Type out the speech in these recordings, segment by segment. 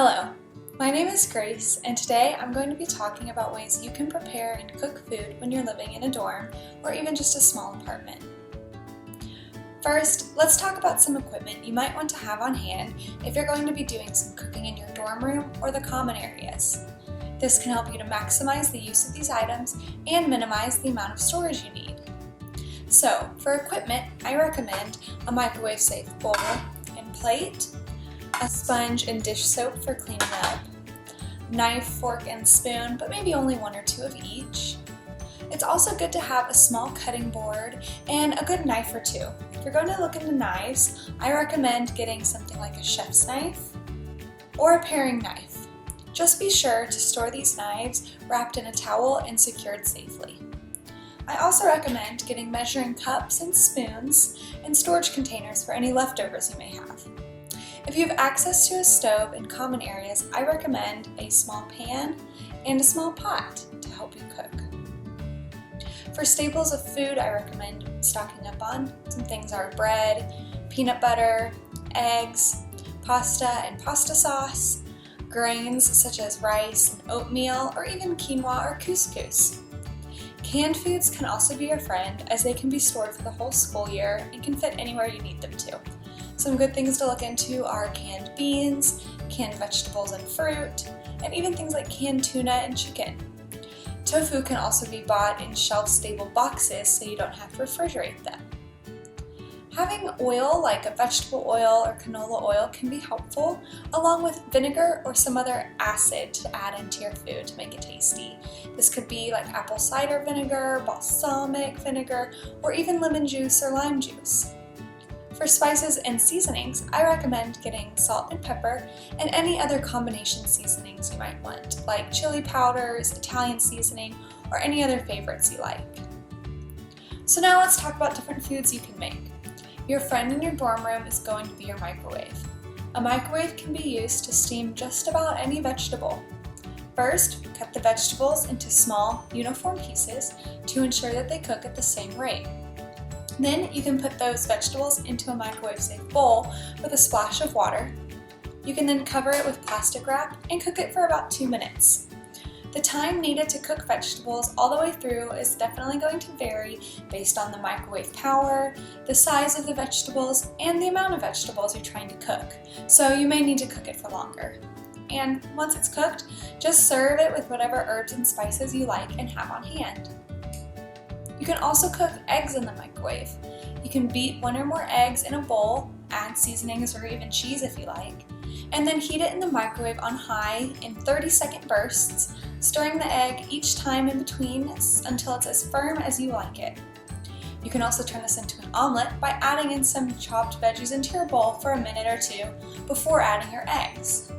Hello, my name is Grace, and today I'm going to be talking about ways you can prepare and cook food when you're living in a dorm or even just a small apartment. First, let's talk about some equipment you might want to have on hand if you're going to be doing some cooking in your dorm room or the common areas. This can help you to maximize the use of these items and minimize the amount of storage you need. So, for equipment, I recommend a microwave-safe bowl and plate, a sponge and dish soap for cleaning up, knife, fork, and spoon, but maybe only one or two of each. It's also good to have a small cutting board and a good knife or two. If you're going to look into knives, I recommend getting something like a chef's knife or a paring knife. Just be sure to store these knives wrapped in a towel and secured safely. I also recommend getting measuring cups and spoons and storage containers for any leftovers you may have. If you have access to a stove in common areas, I recommend a small pan and a small pot to help you cook. For staples of food, I recommend stocking up on. Some things are bread, peanut butter, eggs, pasta and pasta sauce, grains such as rice and oatmeal, or even quinoa or couscous. Canned foods can also be your friend, as they can be stored for the whole school year and can fit anywhere you need them to. Some good things to look into are canned beans, canned vegetables and fruit, and even things like canned tuna and chicken. Tofu can also be bought in shelf-stable boxes so you don't have to refrigerate them. Having oil like a vegetable oil or canola oil can be helpful, along with vinegar or some other acid to add into your food to make it tasty. This could be like apple cider vinegar, balsamic vinegar, or even lemon juice or lime juice. For spices and seasonings, I recommend getting salt and pepper and any other combination seasonings you might want, like chili powders, Italian seasoning, or any other favorites you like. So now let's talk about different foods you can make. Your friend in your dorm room is going to be your microwave. A microwave can be used to steam just about any vegetable. First, cut the vegetables into small, uniform pieces to ensure that they cook at the same rate. Then you can put those vegetables into a microwave-safe bowl with a splash of water. You can then cover it with plastic wrap and cook it for about 2 minutes. The time needed to cook vegetables all the way through is definitely going to vary based on the microwave power, the size of the vegetables, and the amount of vegetables you're trying to cook, so you may need to cook it for longer. And once it's cooked, just serve it with whatever herbs and spices you like and have on hand. You can also cook eggs in the microwave. You can beat 1 or more eggs in a bowl, add seasonings or even cheese if you like, and then heat it in the microwave on high in 30-second bursts, stirring the egg each time in between until it's as firm as you like it. You can also turn this into an omelet by adding in some chopped veggies into your bowl for a minute or two before adding your eggs.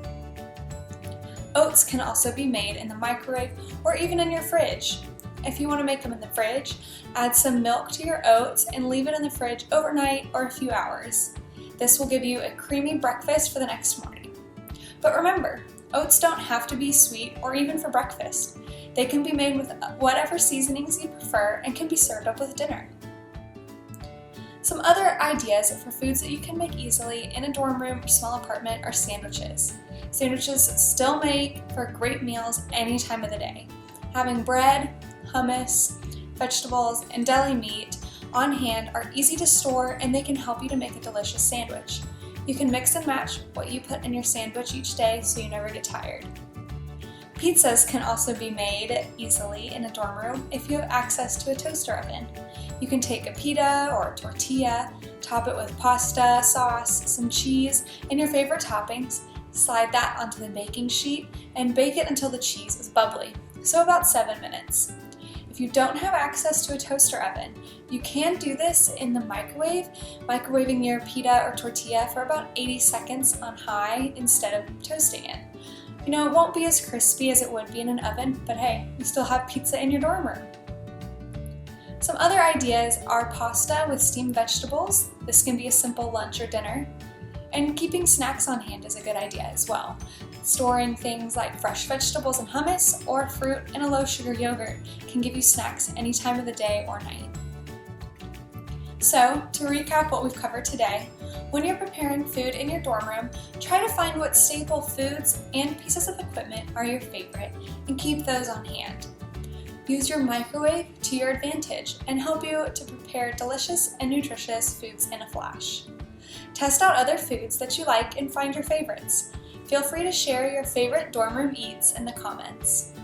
Oats can also be made in the microwave or even in your fridge. If you want to make them in the fridge, add some milk to your oats and leave it in the fridge overnight or a few hours. This will give you a creamy breakfast for the next morning. But remember, oats don't have to be sweet or even for breakfast. They can be made with whatever seasonings you prefer and can be served up with dinner. Some other ideas for foods that you can make easily in a dorm room or small apartment are sandwiches. Sandwiches still make for great meals any time of the day. Having bread, hummus, vegetables, and deli meat on hand are easy to store, and they can help you to make a delicious sandwich. You can mix and match what you put in your sandwich each day so you never get tired. Pizzas can also be made easily in a dorm room if you have access to a toaster oven. You can take a pita or a tortilla, top it with pasta, sauce, some cheese, and your favorite toppings, slide that onto the baking sheet, and bake it until the cheese is bubbly, so about 7 minutes. If you don't have access to a toaster oven, you can do this in the microwave, microwaving your pita or tortilla for about 80 seconds on high instead of toasting it. You know, it won't be as crispy as it would be in an oven, but hey, you still have pizza in your dorm room. Some other ideas are pasta with steamed vegetables. This can be a simple lunch or dinner. And keeping snacks on hand is a good idea as well. Storing things like fresh vegetables and hummus or fruit in a low-sugar yogurt can give you snacks any time of the day or night. So, to recap what we've covered today, When you're preparing food in your dorm room, try to find what staple foods and pieces of equipment are your favorite and keep those on hand. Use your microwave to your advantage and help you to prepare delicious and nutritious foods in a flash. Test out other foods that you like and find your favorites. Feel free to share your favorite dorm room eats in the comments.